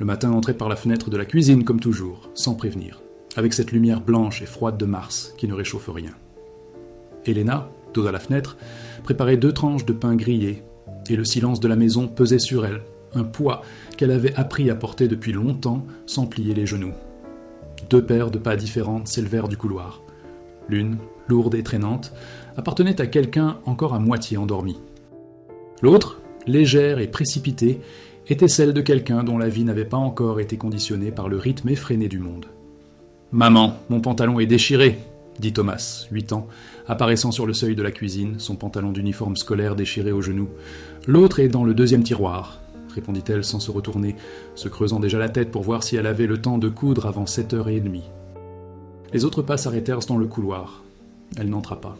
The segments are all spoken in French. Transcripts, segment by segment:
Le matin entrait par la fenêtre de la cuisine comme toujours, sans prévenir, avec cette lumière blanche et froide de mars qui ne réchauffe rien. Elena, dos à la fenêtre, préparait 2 tranches de pain grillé, et le silence de la maison pesait sur elle, un poids qu'elle avait appris à porter depuis longtemps sans plier les genoux. 2 paires de pas différentes s'élevèrent du couloir. L'une, lourde et traînante, appartenait à quelqu'un encore à moitié endormi. L'autre, légère et précipitée, était celle de quelqu'un dont la vie n'avait pas encore été conditionnée par le rythme effréné du monde. « Maman, mon pantalon est déchiré !» dit Thomas, 8 ans, apparaissant sur le seuil de la cuisine, son pantalon d'uniforme scolaire déchiré au genou. « L'autre est dans le 2e tiroir », répondit-elle sans se retourner, se creusant déjà la tête pour voir si elle avait le temps de coudre avant 7h30. Les autres pas s'arrêtèrent dans le couloir. Elle n'entra pas.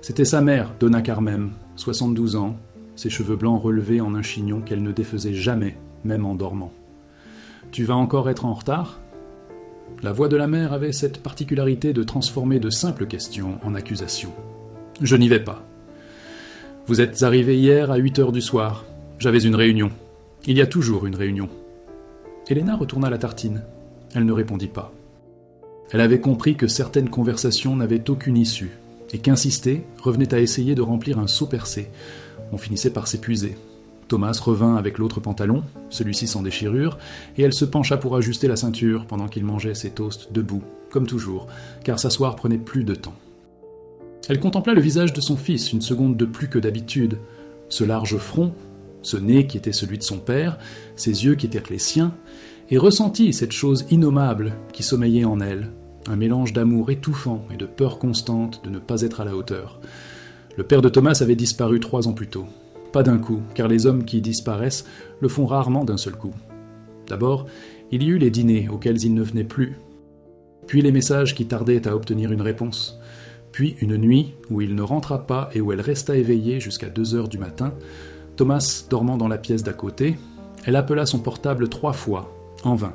C'était sa mère, Donna Carmen, 72 ans, ses cheveux blancs relevés en un chignon qu'elle ne défaisait jamais, même en dormant. « Tu vas encore être en retard ?» La voix de la mère avait cette particularité de transformer de simples questions en accusations. « Je n'y vais pas. »« Vous êtes arrivé hier à 8h du soir. J'avais une réunion. Il y a toujours une réunion. » Elena retourna la tartine. Elle ne répondit pas. Elle avait compris que certaines conversations n'avaient aucune issue, et qu'insister revenait à essayer de remplir un seau percé. On finissait par s'épuiser. Thomas revint avec l'autre pantalon, celui-ci sans déchirure, et elle se pencha pour ajuster la ceinture pendant qu'il mangeait ses toasts debout, comme toujours, car s'asseoir prenait plus de temps. Elle contempla le visage de son fils une seconde de plus que d'habitude, ce large front, ce nez qui était celui de son père, ses yeux qui étaient les siens, et ressentit cette chose innommable qui sommeillait en elle, un mélange d'amour étouffant et de peur constante de ne pas être à la hauteur. Le père de Thomas avait disparu 3 ans plus tôt. Pas d'un coup, car les hommes qui disparaissent le font rarement d'un seul coup. D'abord, il y eut les dîners auxquels il ne venait plus, puis les messages qui tardaient à obtenir une réponse, puis une nuit où il ne rentra pas et où elle resta éveillée jusqu'à 2h du matin. Thomas dormant dans la pièce d'à côté, elle appela son portable 3 fois, en vain.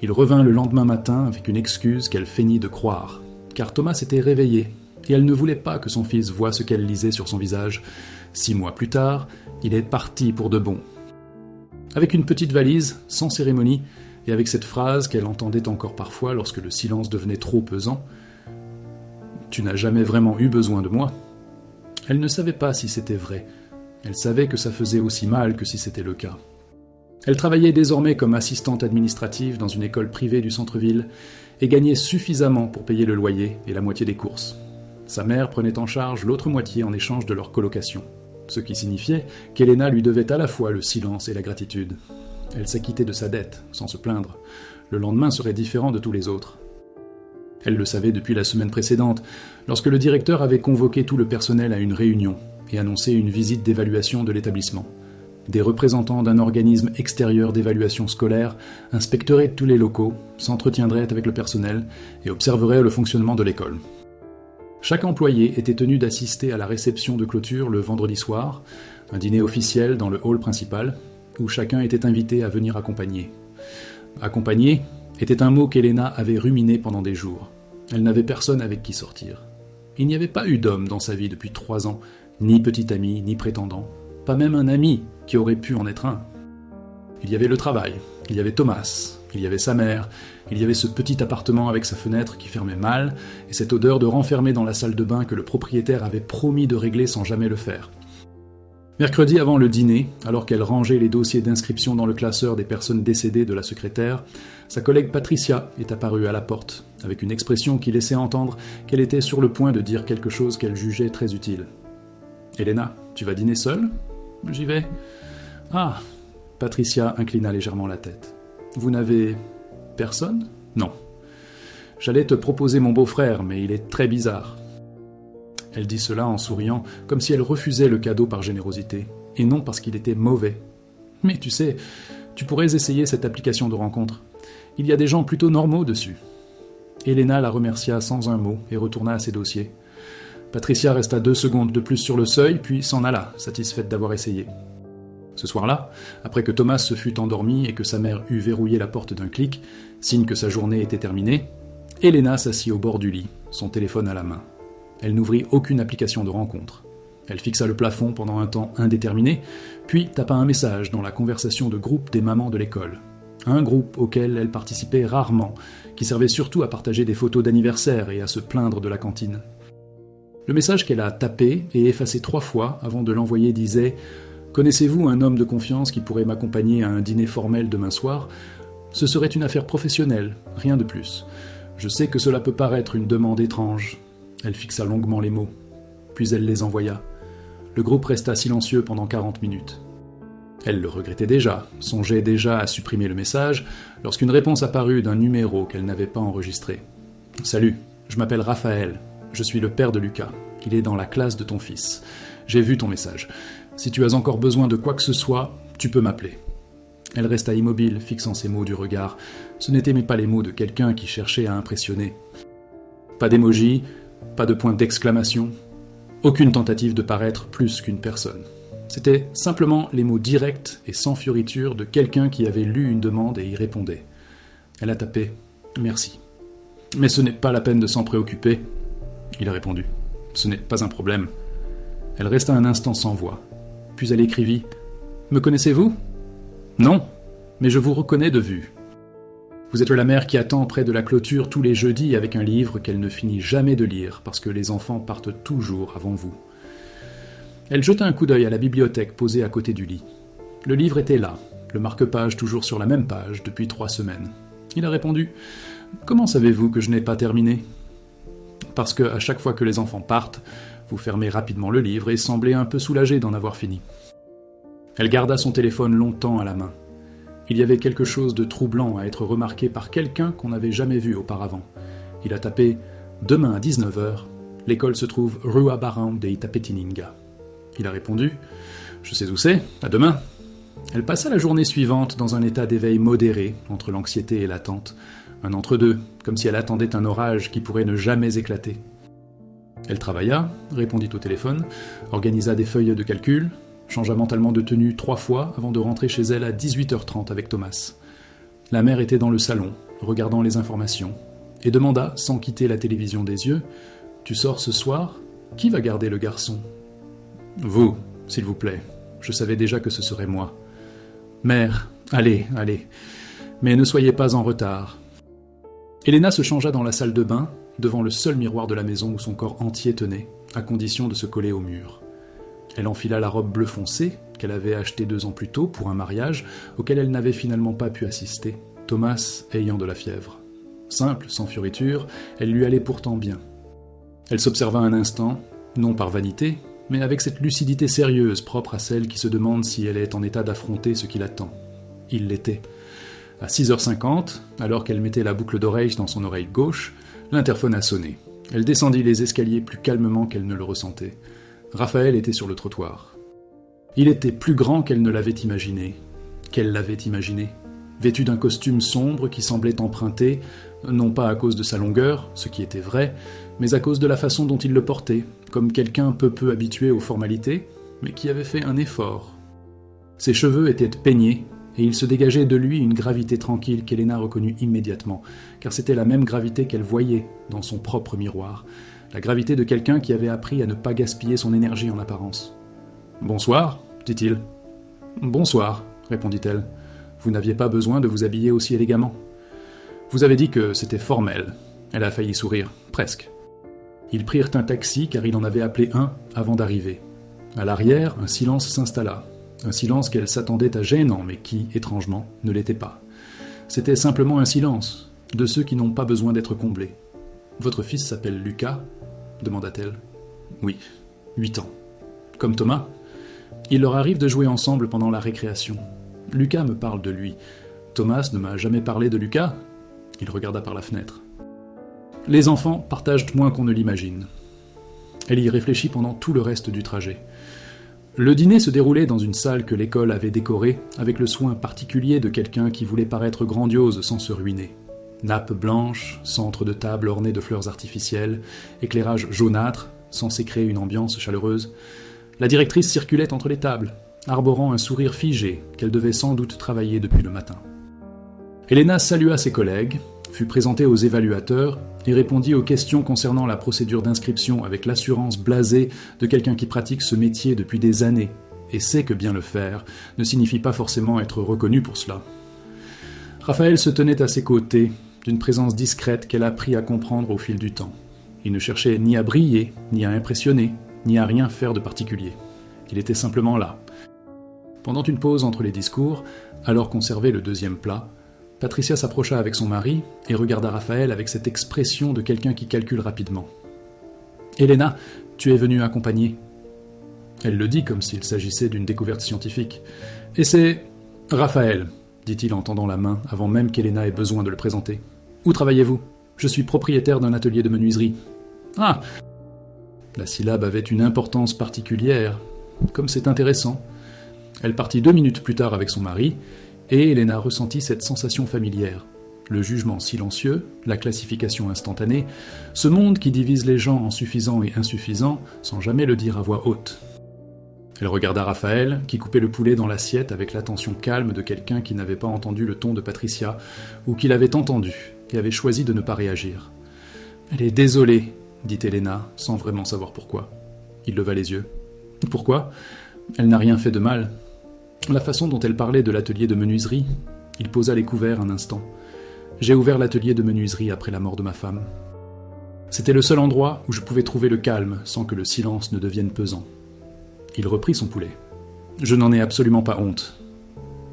Il revint le lendemain matin avec une excuse qu'elle feignit de croire, car Thomas était réveillé, et elle ne voulait pas que son fils voie ce qu'elle lisait sur son visage. 6 mois plus tard, il est parti pour de bon. Avec une petite valise, sans cérémonie, et avec cette phrase qu'elle entendait encore parfois lorsque le silence devenait trop pesant, « Tu n'as jamais vraiment eu besoin de moi ?» Elle ne savait pas si c'était vrai. Elle savait que ça faisait aussi mal que si c'était le cas. Elle travaillait désormais comme assistante administrative dans une école privée du centre-ville et gagnait suffisamment pour payer le loyer et la moitié des courses. Sa mère prenait en charge l'autre moitié en échange de leur colocation, ce qui signifiait qu'Elena lui devait à la fois le silence et la gratitude. Elle s'acquittait de sa dette, sans se plaindre. Le lendemain serait différent de tous les autres. Elle le savait depuis la semaine précédente, lorsque le directeur avait convoqué tout le personnel à une réunion et annoncé une visite d'évaluation de l'établissement. Des représentants d'un organisme extérieur d'évaluation scolaire inspecteraient tous les locaux, s'entretiendraient avec le personnel et observeraient le fonctionnement de l'école. Chaque employé était tenu d'assister à la réception de clôture le vendredi soir, un dîner officiel dans le hall principal, où chacun était invité à venir accompagner. Accompagner était un mot qu'Elena avait ruminé pendant des jours. Elle n'avait personne avec qui sortir. Il n'y avait pas eu d'homme dans sa vie depuis 3 ans, ni petit ami, ni prétendant, pas même un ami qui aurait pu en être un. Il y avait le travail, il y avait Thomas, il y avait sa mère, il y avait ce petit appartement avec sa fenêtre qui fermait mal, et cette odeur de renfermé dans la salle de bain que le propriétaire avait promis de régler sans jamais le faire. Mercredi avant le dîner, alors qu'elle rangeait les dossiers d'inscription dans le classeur des personnes décédées de la secrétaire, sa collègue Patricia est apparue à la porte, avec une expression qui laissait entendre qu'elle était sur le point de dire quelque chose qu'elle jugeait très utile. « Elena, tu vas dîner seule ? » ?»« J'y vais. »« Ah !» Patricia inclina légèrement la tête. « Vous n'avez personne ? » ?»« Non. »« J'allais te proposer mon beau-frère, mais il est très bizarre. » Elle dit cela en souriant, comme si elle refusait le cadeau par générosité, et non parce qu'il était mauvais. « Mais tu sais, tu pourrais essayer cette application de rencontre. Il y a des gens plutôt normaux dessus. » Elena la remercia sans un mot et retourna à ses dossiers. Patricia resta 2 secondes de plus sur le seuil, puis s'en alla, satisfaite d'avoir essayé. Ce soir-là, après que Thomas se fût endormi et que sa mère eut verrouillé la porte d'un clic, signe que sa journée était terminée, Elena s'assit au bord du lit, son téléphone à la main. Elle n'ouvrit aucune application de rencontre. Elle fixa le plafond pendant un temps indéterminé, puis tapa un message dans la conversation de groupe des mamans de l'école. Un groupe auquel elle participait rarement, qui servait surtout à partager des photos d'anniversaire et à se plaindre de la cantine. Le message qu'elle a tapé et effacé 3 fois avant de l'envoyer disait « Connaissez-vous un homme de confiance qui pourrait m'accompagner à un dîner formel demain soir ? Ce serait une affaire professionnelle, rien de plus. Je sais que cela peut paraître une demande étrange. » Elle fixa longuement les mots, puis elle les envoya. Le groupe resta silencieux pendant 40 minutes. Elle le regrettait déjà, songeait déjà à supprimer le message, lorsqu'une réponse apparut d'un numéro qu'elle n'avait pas enregistré. « Salut, je m'appelle Raphaël, je suis le père de Lucas. Il est dans la classe de ton fils. J'ai vu ton message. Si tu as encore besoin de quoi que ce soit, tu peux m'appeler. » Elle resta immobile, fixant ses mots du regard. Ce n'étaient mais pas les mots de quelqu'un qui cherchait à impressionner. Pas d'émoji, pas de point d'exclamation, aucune tentative de paraître plus qu'une personne. C'était simplement les mots directs et sans fioriture de quelqu'un qui avait lu une demande et y répondait. Elle a tapé « Merci. Mais ce n'est pas la peine de s'en préoccuper. » Il a répondu « Ce n'est pas un problème. » Elle resta un instant sans voix. Puis elle écrivit « Me connaissez-vous ? Non, mais je vous reconnais de vue. Vous êtes la mère qui attend près de la clôture tous les jeudis avec un livre qu'elle ne finit jamais de lire parce que les enfants partent toujours avant vous. » Elle jeta un coup d'œil à la bibliothèque posée à côté du lit. Le livre était là, le marque-page toujours sur la même page depuis 3 semaines. Il a répondu « Comment savez-vous que je n'ai pas terminé ?»« Parce que à chaque fois que les enfants partent, vous fermez rapidement le livre et semblez un peu soulagé d'en avoir fini. » Elle garda son téléphone longtemps à la main. Il y avait quelque chose de troublant à être remarqué par quelqu'un qu'on n'avait jamais vu auparavant. Il a tapé « Demain à 19h, l'école se trouve Rua Barão de Itapetininga. » Il a répondu « Je sais où c'est, à demain. » Elle passa la journée suivante dans un état d'éveil modéré entre l'anxiété et l'attente, un entre-deux, comme si elle attendait un orage qui pourrait ne jamais éclater. Elle travailla, répondit au téléphone, organisa des feuilles de calcul, changea mentalement de tenue 3 fois avant de rentrer chez elle à 18h30 avec Thomas. La mère était dans le salon, regardant les informations, et demanda, sans quitter la télévision des yeux, « Tu sors ce soir ? Qui va garder le garçon ?»« Vous, s'il vous plaît. Je savais déjà que ce serait moi. »« Mère, allez, allez. Mais ne soyez pas en retard. » Elena se changea dans la salle de bain, devant le seul miroir de la maison où son corps entier tenait, à condition de se coller au mur. Elle enfila la robe bleu foncé, qu'elle avait achetée 2 ans plus tôt pour un mariage auquel elle n'avait finalement pas pu assister, Thomas ayant de la fièvre. Simple, sans fioriture, elle lui allait pourtant bien. Elle s'observa un instant, non par vanité, mais avec cette lucidité sérieuse propre à celle qui se demande si elle est en état d'affronter ce qui l'attend. Il l'était. À 6h50, alors qu'elle mettait la boucle d'oreille dans son oreille gauche, l'interphone a sonné. Elle descendit les escaliers plus calmement qu'elle ne le ressentait. Raphaël était sur le trottoir. Il était plus grand qu'elle ne l'avait imaginé. Qu'elle l'avait imaginé. Vêtu d'un costume sombre qui semblait emprunté, non pas à cause de sa longueur, ce qui était vrai, mais à cause de la façon dont il le portait, comme quelqu'un peu habitué aux formalités, mais qui avait fait un effort. Ses cheveux étaient peignés, et il se dégageait de lui une gravité tranquille qu'Elena reconnut immédiatement, car c'était la même gravité qu'elle voyait dans son propre miroir, la gravité de quelqu'un qui avait appris à ne pas gaspiller son énergie en apparence. « Bonsoir, dit-il. »« Bonsoir, répondit-elle. Vous n'aviez pas besoin de vous habiller aussi élégamment. Vous avez dit que c'était formel. » Elle a failli sourire, presque. Ils prirent un taxi car il en avait appelé un avant d'arriver. À l'arrière, un silence s'installa. Un silence qu'elle s'attendait à gênant, mais qui, étrangement, ne l'était pas. C'était simplement un silence, de ceux qui n'ont pas besoin d'être comblés. « Votre fils s'appelle Lucas ?» demanda-t-elle. « Oui, 8 ans. Comme Thomas. Il leur arrive de jouer ensemble pendant la récréation. Lucas me parle de lui. Thomas ne m'a jamais parlé de Lucas ?» Il regarda par la fenêtre. « Les enfants partagent moins qu'on ne l'imagine. » Elle y réfléchit pendant tout le reste du trajet. Le dîner se déroulait dans une salle que l'école avait décorée avec le soin particulier de quelqu'un qui voulait paraître grandiose sans se ruiner. Nappe blanche, centre de table orné de fleurs artificielles, éclairage jaunâtre, censé créer une ambiance chaleureuse. La directrice circulait entre les tables, arborant un sourire figé qu'elle devait sans doute travailler depuis le matin. Elena salua ses collègues, fut présentée aux évaluateurs et répondit aux questions concernant la procédure d'inscription avec l'assurance blasée de quelqu'un qui pratique ce métier depuis des années et sait que bien le faire ne signifie pas forcément être reconnu pour cela. Raphaël se tenait à ses côtés, d'une présence discrète qu'elle a appris à comprendre au fil du temps. Il ne cherchait ni à briller, ni à impressionner, ni à rien faire de particulier. Il était simplement là. Pendant une pause entre les discours, alors qu'on servait le deuxième plat, Patricia s'approcha avec son mari et regarda Raphaël avec cette expression de quelqu'un qui calcule rapidement. « Elena, tu es venue accompagner. » Elle le dit comme s'il s'agissait d'une découverte scientifique. « Et c'est Raphaël, dit-il en tendant la main avant même qu'Elena ait besoin de le présenter. « Où travaillez-vous ? Je suis propriétaire d'un atelier de menuiserie. »« Ah !» La syllabe avait une importance particulière. Comme c'est intéressant. Elle partit 2 minutes plus tard avec son mari, et Elena ressentit cette sensation familière. Le jugement silencieux, la classification instantanée, ce monde qui divise les gens en suffisants et insuffisants, sans jamais le dire à voix haute. Elle regarda Raphaël, qui coupait le poulet dans l'assiette avec l'attention calme de quelqu'un qui n'avait pas entendu le ton de Patricia, ou qui l'avait entendu, et avait choisi de ne pas réagir. « Elle est désolée, » dit Elena, sans vraiment savoir pourquoi. Il leva les yeux. « Pourquoi ? Elle n'a rien fait de mal. » La façon dont elle parlait de l'atelier de menuiserie, il posa les couverts un instant. « J'ai ouvert l'atelier de menuiserie après la mort de ma femme. C'était le seul endroit où je pouvais trouver le calme sans que le silence ne devienne pesant. » Il reprit son poulet. « Je n'en ai absolument pas honte. »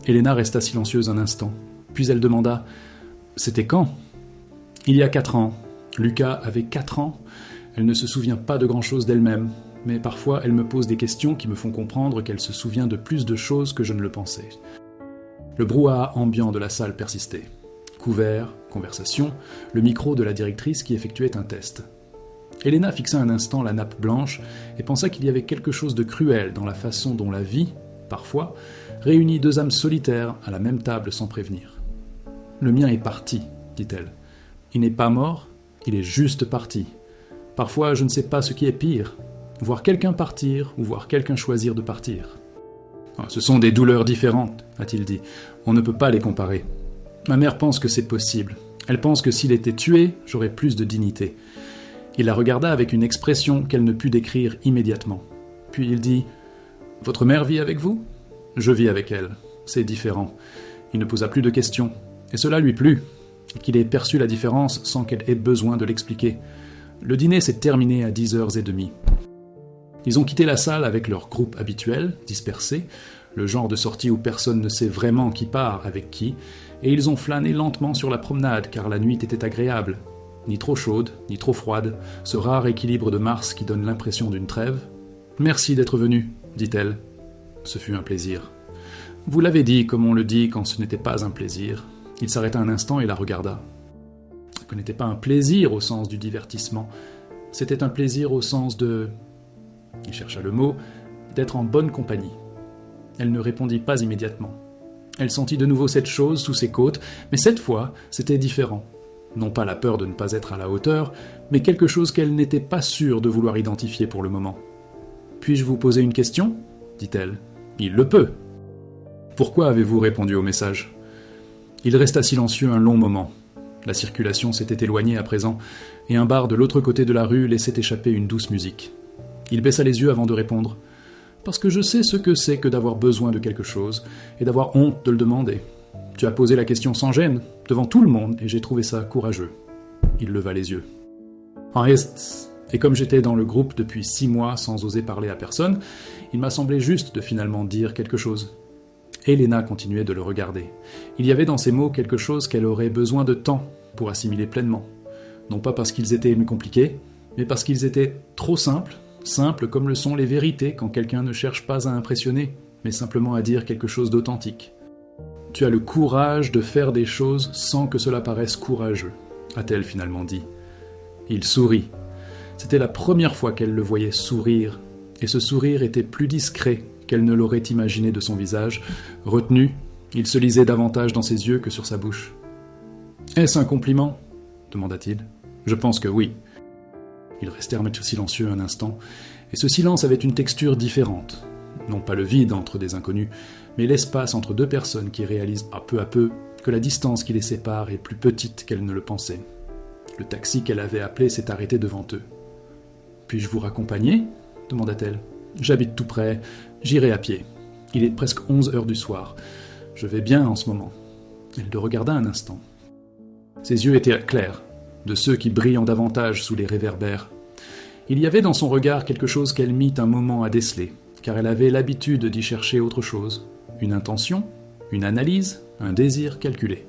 Elena resta silencieuse un instant, puis elle demanda « C'était quand ?»« Il y a 4 ans. Lucas avait 4 ans. Elle ne se souvient pas de grand-chose d'elle-même. Mais parfois elle me pose des questions qui me font comprendre qu'elle se souvient de plus de choses que je ne le pensais. » Le brouhaha ambiant de la salle persistait. Couvert, conversation, le micro de la directrice qui effectuait un test. Elena fixa un instant la nappe blanche et pensa qu'il y avait quelque chose de cruel dans la façon dont la vie, parfois, réunit 2 âmes solitaires à la même table sans prévenir. « Le mien est parti, dit-elle. Il n'est pas mort, il est juste parti. Parfois je ne sais pas ce qui est pire. Voir quelqu'un partir ou voir quelqu'un choisir de partir. « Ce sont des douleurs différentes, a-t-il dit. On ne peut pas les comparer. Ma mère pense que c'est possible. Elle pense que s'il était tué, j'aurais plus de dignité. » Il la regarda avec une expression qu'elle ne put décrire immédiatement. Puis il dit « Votre mère vit avec vous ? Je vis avec elle. C'est différent. » Il ne posa plus de questions. Et cela lui plut, qu'il ait perçu la différence sans qu'elle ait besoin de l'expliquer. Le dîner s'est terminé à 10h30. Ils ont quitté la salle avec leur groupe habituel, dispersé, le genre de sortie où personne ne sait vraiment qui part avec qui, et ils ont flâné lentement sur la promenade car la nuit était agréable. Ni trop chaude, ni trop froide, ce rare équilibre de Mars qui donne l'impression d'une trêve. « Merci d'être venu, dit-elle. Ce fut un plaisir. »« Vous l'avez dit comme on le dit quand ce n'était pas un plaisir. » Il s'arrêta un instant et la regarda. Ce n'était pas un plaisir au sens du divertissement, c'était un plaisir au sens de... Il chercha le mot, d'être en bonne compagnie. Elle ne répondit pas immédiatement. Elle sentit de nouveau cette chose sous ses côtes, mais cette fois, c'était différent. Non pas la peur de ne pas être à la hauteur, mais quelque chose qu'elle n'était pas sûre de vouloir identifier pour le moment. « Puis-je vous poser une question ?» dit-elle. « Il le peut. »« Pourquoi avez-vous répondu au message ?» Il resta silencieux un long moment. La circulation s'était éloignée à présent, et un bar de l'autre côté de la rue laissait échapper une douce musique. Il baissa les yeux avant de répondre. « Parce que je sais ce que c'est que d'avoir besoin de quelque chose, et d'avoir honte de le demander. Tu as posé la question sans gêne, devant tout le monde, et j'ai trouvé ça courageux. » Il leva les yeux. « En reste, et comme j'étais dans le groupe depuis 6 mois sans oser parler à personne, il m'a semblé juste de finalement dire quelque chose. » Elena continuait de le regarder. Il y avait dans ces mots quelque chose qu'elle aurait besoin de temps pour assimiler pleinement. Non pas parce qu'ils étaient compliqués, mais parce qu'ils étaient trop simples comme le sont les vérités quand quelqu'un ne cherche pas à impressionner, mais simplement à dire quelque chose d'authentique. « Tu as le courage de faire des choses sans que cela paraisse courageux », a-t-elle finalement dit. Il sourit. C'était la première fois qu'elle le voyait sourire, et ce sourire était plus discret qu'elle ne l'aurait imaginé de son visage. Retenu, il se lisait davantage dans ses yeux que sur sa bouche. « Est-ce un compliment ?» demanda-t-il. « Je pense que oui. » Ils restèrent silencieux un instant, et ce silence avait une texture différente. Non pas le vide entre des inconnus, mais l'espace entre 2 personnes qui réalisent à peu que la distance qui les sépare est plus petite qu'elles ne le pensaient. Le taxi qu'elle avait appelé s'est arrêté devant eux. « Puis-je vous raccompagner ?» demanda-t-elle. « J'habite tout près, j'irai à pied. Il est presque 11h du soir. Je vais bien en ce moment. » Elle le regarda un instant. Ses yeux étaient clairs, de ceux qui brillent davantage sous les réverbères. Il y avait dans son regard quelque chose qu'elle mit un moment à déceler, car elle avait l'habitude d'y chercher autre chose. Une intention, une analyse, un désir calculé.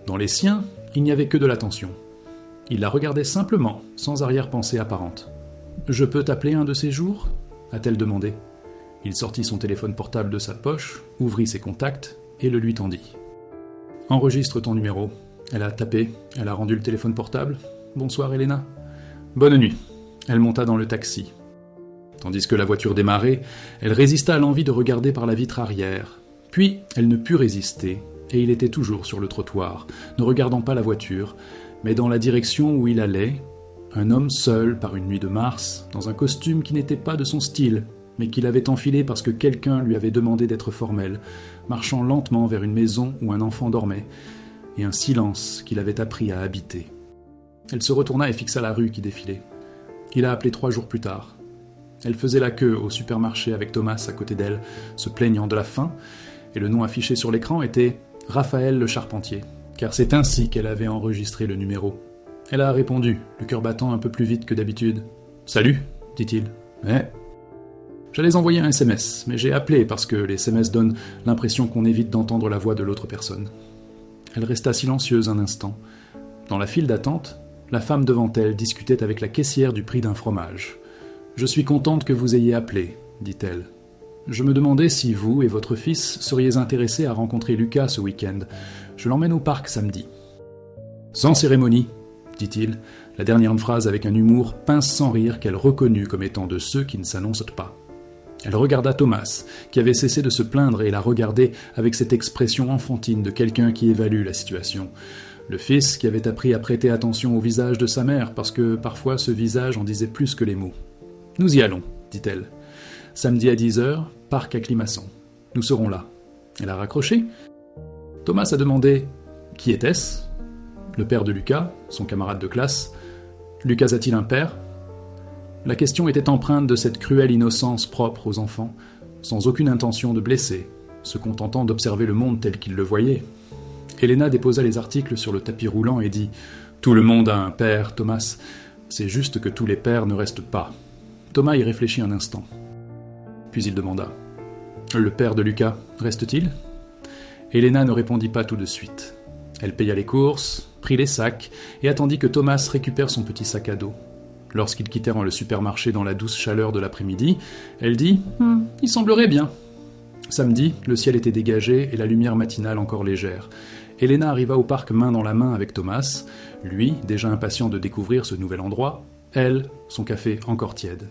Dans les siens, il n'y avait que de l'attention. Il la regardait simplement, sans arrière-pensée apparente. « Je peux t'appeler un de ces jours » a-t-elle demandé. Il sortit son téléphone portable de sa poche, ouvrit ses contacts et le lui tendit. « Enregistre ton numéro. » Elle a tapé, elle a rendu le téléphone portable. « Bonsoir Elena. »« Bonne nuit. » Elle monta dans le taxi. Tandis que la voiture démarrait, elle résista à l'envie de regarder par la vitre arrière. Puis, elle ne put résister, et il était toujours sur le trottoir, ne regardant pas la voiture, mais dans la direction où il allait, un homme seul par une nuit de mars, dans un costume qui n'était pas de son style, mais qu'il avait enfilé parce que quelqu'un lui avait demandé d'être formel, marchant lentement vers une maison où un enfant dormait, et un silence qu'il avait appris à habiter. Elle se retourna et fixa la rue qui défilait. Il a appelé 3 jours plus tard. Elle faisait la queue au supermarché avec Thomas à côté d'elle, se plaignant de la faim, et le nom affiché sur l'écran était « Raphaël le Charpentier », car c'est ainsi qu'elle avait enregistré le numéro. Elle a répondu, le cœur battant un peu plus vite que d'habitude. « Salut », dit-il. « Ouais. » J'allais envoyer un SMS, mais j'ai appelé parce que les SMS donnent l'impression qu'on évite d'entendre la voix de l'autre personne. Elle resta silencieuse un instant. Dans la file d'attente, la femme devant elle discutait avec la caissière du prix d'un fromage. « Je suis contente que vous ayez appelé, » dit-elle. « Je me demandais si vous et votre fils seriez intéressés à rencontrer Lucas ce week-end. Je l'emmène au parc samedi. »« Sans cérémonie, » dit-il, la dernière phrase avec un humour pince sans rire qu'elle reconnut comme étant de ceux qui ne s'annoncent pas. Elle regarda Thomas, qui avait cessé de se plaindre et la regardait avec cette expression enfantine de quelqu'un qui évalue la situation. Le fils qui avait appris à prêter attention au visage de sa mère parce que parfois ce visage en disait plus que les mots. « Nous y allons, » dit-elle. « Samedi à 10h, parc à Climaçon. Nous serons là. » Elle a raccroché. Thomas a demandé « Qui était-ce » Le père de Lucas, son camarade de classe. « Lucas a-t-il un père ?» La question était empreinte de cette cruelle innocence propre aux enfants, sans aucune intention de blesser, se contentant d'observer le monde tel qu'il le voyait. Elena déposa les articles sur le tapis roulant et dit « Tout le monde a un père, Thomas. C'est juste que tous les pères ne restent pas. » Thomas y réfléchit un instant. Puis il demanda « Le père de Lucas reste-t-il » Elena ne répondit pas tout de suite. Elle paya les courses, prit les sacs et attendit que Thomas récupère son petit sac à dos. Lorsqu'ils quittèrent le supermarché dans la douce chaleur de l'après-midi, elle dit « Il semblerait bien ». Samedi, le ciel était dégagé et la lumière matinale encore légère. Elena arriva au parc main dans la main avec Thomas, lui, déjà impatient de découvrir ce nouvel endroit, elle, son café encore tiède.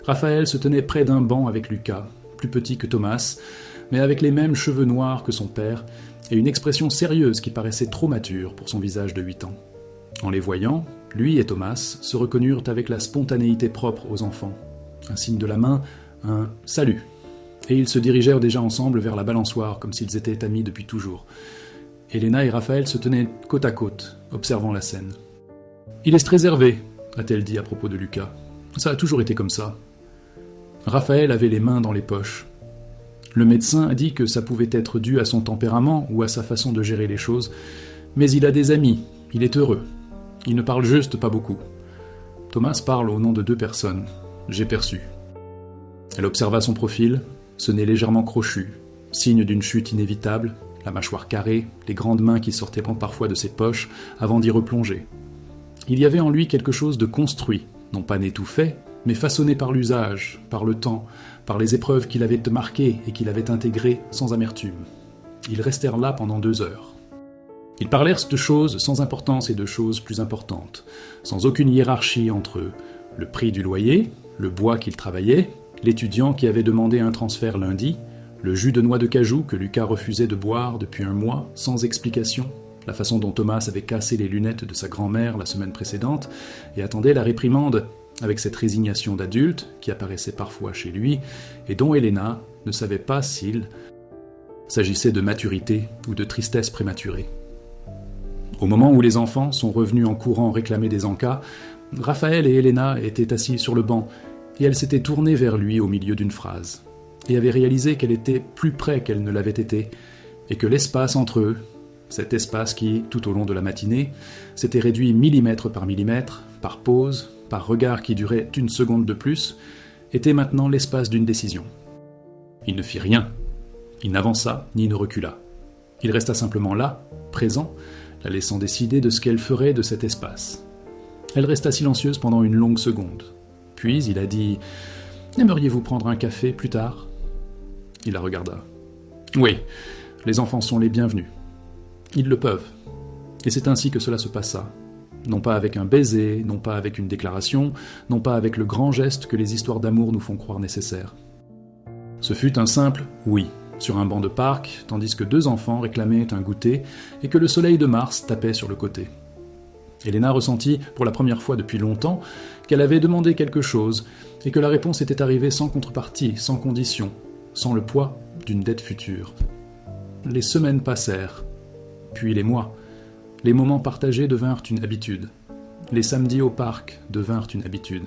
Raphaël se tenait près d'un banc avec Lucas, plus petit que Thomas, mais avec les mêmes cheveux noirs que son père, et une expression sérieuse qui paraissait trop mature pour son visage de 8 ans. En les voyant, lui et Thomas se reconnurent avec la spontanéité propre aux enfants. Un signe de la main, un « salut », et ils se dirigèrent déjà ensemble vers la balançoire comme s'ils étaient amis depuis toujours. Elena et Raphaël se tenaient côte à côte, observant la scène. « Il est réservé », a-t-elle dit à propos de Lucas. « Ça a toujours été comme ça. » Raphaël avait les mains dans les poches. Le médecin a dit que ça pouvait être dû à son tempérament ou à sa façon de gérer les choses, mais il a des amis, il est heureux. Il ne parle juste pas beaucoup. Thomas parle au nom de 2 personnes. J'ai perçu. Elle observa son profil, ce nez légèrement crochu, signe d'une chute inévitable, la mâchoire carrée, les grandes mains qui sortaient parfois de ses poches avant d'y replonger. Il y avait en lui quelque chose de construit, non pas né tout fait, mais façonné par l'usage, par le temps, par les épreuves qu'il avait marquées et qu'il avait intégrées sans amertume. Ils restèrent là pendant 2 heures. Ils parlèrent de choses sans importance et de choses plus importantes, sans aucune hiérarchie entre eux. Le prix du loyer, le bois qu'ils travaillaient, l'étudiant qui avait demandé un transfert lundi, le jus de noix de cajou que Lucas refusait de boire depuis 1 mois, sans explication, la façon dont Thomas avait cassé les lunettes de sa grand-mère la semaine précédente et attendait la réprimande avec cette résignation d'adulte qui apparaissait parfois chez lui et dont Elena ne savait pas s'il s'agissait de maturité ou de tristesse prématurée. Au moment où les enfants sont revenus en courant réclamer des encas, Raphaël et Elena étaient assis sur le banc et elle s'était tournée vers lui au milieu d'une phrase et avait réalisé qu'elle était plus près qu'elle ne l'avait été et que l'espace entre eux, Cet espace qui, tout au long de la matinée, s'était réduit millimètre, par pause, par regard qui durait une seconde de plus, était maintenant l'espace d'une décision. Il ne fit rien. Il n'avança ni ne recula. Il resta simplement là, présent, la laissant décider de ce qu'elle ferait de cet espace. Elle resta silencieuse pendant une longue seconde. Puis il a dit « Aimeriez-vous prendre un café plus tard ?» Il la regarda. « Oui, les enfants sont les bienvenus. Ils le peuvent. » Et c'est ainsi que cela se passa. Non pas avec un baiser, non pas avec une déclaration, non pas avec le grand geste que les histoires d'amour nous font croire nécessaire. Ce fut un simple « oui » sur un banc de parc, tandis que 2 enfants réclamaient un goûter et que le soleil de mars tapait sur le côté. Elena ressentit, pour la première fois depuis longtemps, qu'elle avait demandé quelque chose et que la réponse était arrivée sans contrepartie, sans condition, sans le poids d'une dette future. Les semaines passèrent, puis les mois. Les moments partagés devinrent une habitude. Les samedis au parc devinrent une habitude.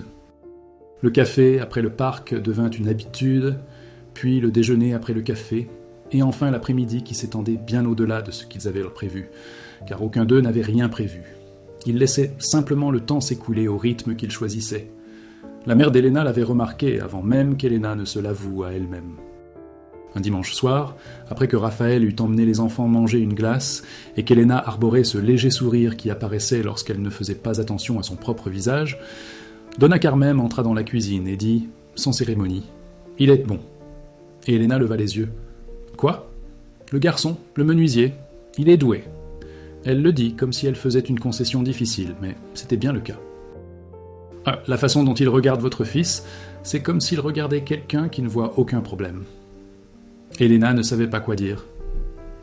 Le café après le parc devint une habitude, puis le déjeuner après le café, et enfin l'après-midi qui s'étendait bien au-delà de ce qu'ils avaient prévu, car aucun d'eux n'avait rien prévu. Ils laissaient simplement le temps s'écouler au rythme qu'ils choisissaient. La mère d'Elena l'avait remarqué avant même qu'Elena ne se l'avoue à elle-même. Un dimanche soir, après que Raphaël eut emmené les enfants manger une glace et qu'Elena arborait ce léger sourire qui apparaissait lorsqu'elle ne faisait pas attention à son propre visage, Donna Carmen entra dans la cuisine et dit, sans cérémonie, « Il est bon. » Et Elena leva les yeux. « Quoi ? Le garçon, le menuisier, il est doué. » Elle le dit comme si elle faisait une concession difficile, mais c'était bien le cas. Ah, la façon dont il regarde votre fils, c'est comme s'il regardait quelqu'un qui ne voit aucun problème. Elena ne savait pas quoi dire.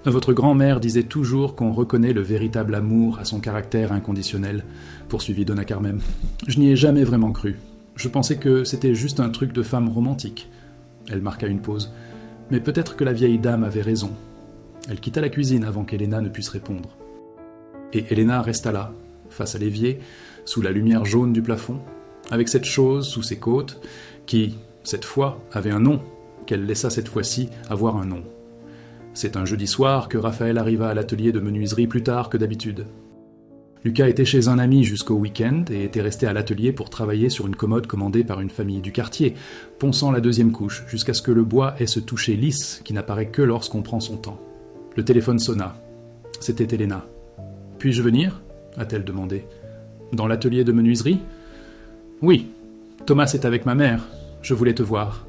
Votre grand-mère disait toujours qu'on reconnaît le véritable amour à son caractère inconditionnel, poursuivit Donna Carmen. Je n'y ai jamais vraiment cru. Je pensais que c'était juste un truc de femme romantique. Elle marqua une pause. Mais peut-être que la vieille dame avait raison. Elle quitta la cuisine avant qu'Elena ne puisse répondre. Et Elena resta là, face à l'évier, sous la lumière jaune du plafond, avec cette chose sous ses côtes, qui, cette fois, avait un nom, qu'elle laissa cette fois-ci avoir un nom. C'est un jeudi soir que Raphaël arriva à l'atelier de menuiserie plus tard que d'habitude. Lucas était chez un ami jusqu'au week-end et était resté à l'atelier pour travailler sur une commode commandée par une famille du quartier, ponçant la 2e couche, jusqu'à ce que le bois ait ce toucher lisse qui n'apparaît que lorsqu'on prend son temps. Le téléphone sonna. C'était Elena. « Puis-je venir ?» a-t-elle demandé. « Dans l'atelier de menuiserie ?»« Oui. Thomas est avec ma mère. Je voulais te voir. »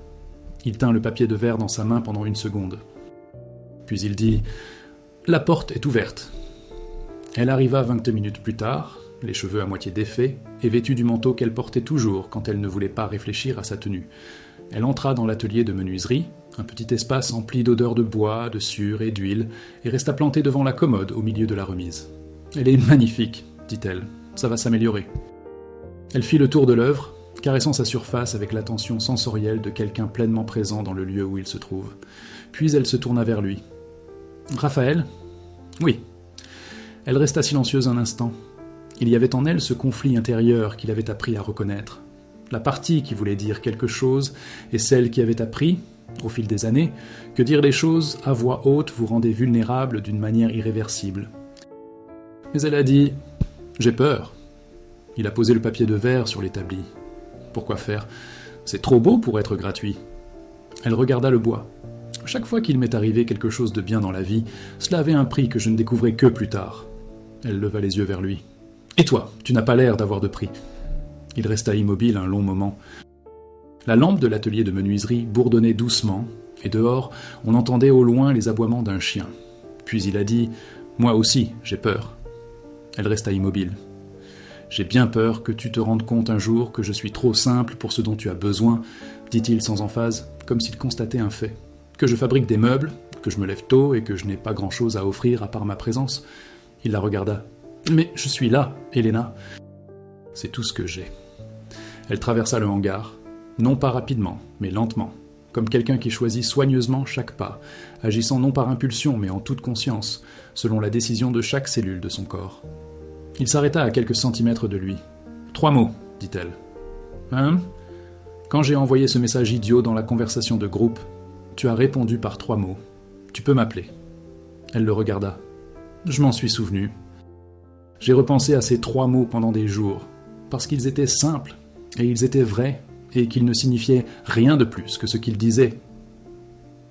Il tint le papier de verre dans sa main pendant une seconde. Puis il dit « La porte est ouverte. » Elle arriva 20 minutes plus tard, les cheveux à moitié défaits, et vêtue du manteau qu'elle portait toujours quand elle ne voulait pas réfléchir à sa tenue. Elle entra dans l'atelier de menuiserie, un petit espace empli d'odeurs de bois, de sueur et d'huile, et resta plantée devant la commode au milieu de la remise. « Elle est magnifique, dit-elle, ça va s'améliorer. » Elle fit le tour de l'œuvre, caressant sa surface avec l'attention sensorielle de quelqu'un pleinement présent dans le lieu où il se trouve. Puis elle se tourna vers lui. « Raphaël ? » ?»« Oui. » Elle resta silencieuse un instant. Il y avait en elle ce conflit intérieur qu'il avait appris à reconnaître. La partie qui voulait dire quelque chose et celle qui avait appris, au fil des années, que dire les choses à voix haute vous rendait vulnérable d'une manière irréversible. Mais elle a dit « J'ai peur ». Il a posé le papier de verre sur l'établi. Pourquoi faire ? C'est trop beau pour être gratuit. Elle regarda le bois. Chaque fois qu'il m'est arrivé quelque chose de bien dans la vie, cela avait un prix que je ne découvrais que plus tard. Elle leva les yeux vers lui. « Et toi, tu n'as pas l'air d'avoir de prix. » Il resta immobile un long moment. La lampe de l'atelier de menuiserie bourdonnait doucement, et dehors, on entendait au loin les aboiements d'un chien. Puis il a dit « Moi aussi, j'ai peur. » Elle resta immobile. « J'ai bien peur que tu te rendes compte un jour que je suis trop simple pour ce dont tu as besoin, » dit-il sans emphase, comme s'il constatait un fait. « Que je fabrique des meubles, que je me lève tôt et que je n'ai pas grand-chose à offrir à part ma présence. » Il la regarda. « Mais je suis là, Elena. » « C'est tout ce que j'ai. » Elle traversa le hangar, non pas rapidement, mais lentement, comme quelqu'un qui choisit soigneusement chaque pas, agissant non par impulsion, mais en toute conscience, selon la décision de chaque cellule de son corps. Il s'arrêta à quelques centimètres de lui. « 3 mots, dit-elle. « Hein ? Quand j'ai envoyé ce message idiot dans la conversation de groupe, tu as répondu par 3 mots. Tu peux m'appeler. » Elle le regarda. « Je m'en suis souvenu. J'ai repensé à ces 3 mots pendant des jours, parce qu'ils étaient simples, et ils étaient vrais, et qu'ils ne signifiaient rien de plus que ce qu'ils disaient.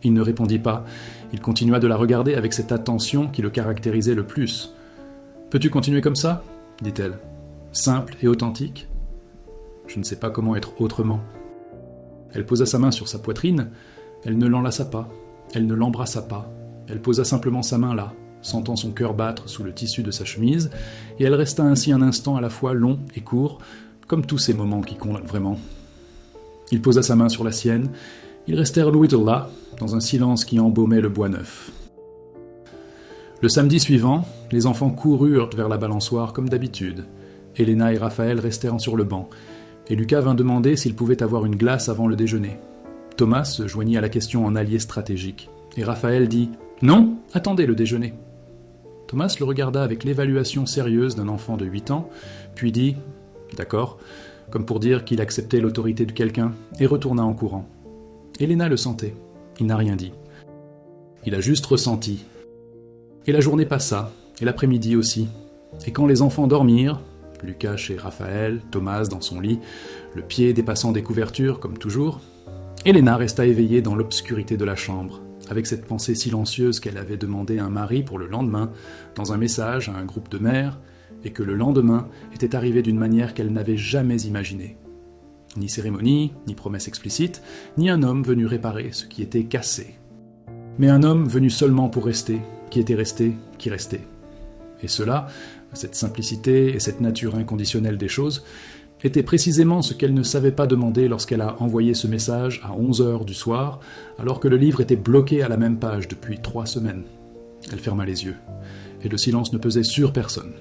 Il ne répondit pas, il continua de la regarder avec cette attention qui le caractérisait le plus. « Peux-tu continuer comme ça ?» dit-elle. « Simple et authentique ?» Je ne sais pas comment être autrement. Elle posa sa main sur sa poitrine, elle ne l'enlaça pas, elle ne l'embrassa pas, elle posa simplement sa main là, sentant son cœur battre sous le tissu de sa chemise, et elle resta ainsi un instant à la fois long et court, comme tous ces moments qui comptent vraiment. Il posa sa main sur la sienne, ils restèrent Louisville là, dans un silence qui embaumait le bois neuf. Le samedi suivant, les enfants coururent vers la balançoire comme d'habitude. Elena et Raphaël restèrent sur le banc, et Lucas vint demander s'il pouvait avoir une glace avant le déjeuner. Thomas se joignit à la question en allié stratégique, et Raphaël dit « Non, attendez le déjeuner ». Thomas le regarda avec l'évaluation sérieuse d'un enfant de 8 ans, puis dit « D'accord », comme pour dire qu'il acceptait l'autorité de quelqu'un, et retourna en courant. Elena le sentait, il n'a rien dit. Il a juste ressenti. Et la journée passa, et l'après-midi aussi. Et quand les enfants dormirent, Lucas chez Raphaël, Thomas dans son lit, le pied dépassant des couvertures, comme toujours, Elena resta éveillée dans l'obscurité de la chambre, avec cette pensée silencieuse qu'elle avait demandé un mari pour le lendemain, dans un message à un groupe de mères, et que le lendemain était arrivé d'une manière qu'elle n'avait jamais imaginée. Ni cérémonie, ni promesse explicite, ni un homme venu réparer ce qui était cassé. Mais un homme venu seulement pour rester, qui était resté, qui restait. Et cela, cette simplicité et cette nature inconditionnelle des choses, était précisément ce qu'elle ne savait pas demander lorsqu'elle a envoyé ce message à 11h du soir, alors que le livre était bloqué à la même page depuis 3 semaines. Elle ferma les yeux, et le silence ne pesait sur personne.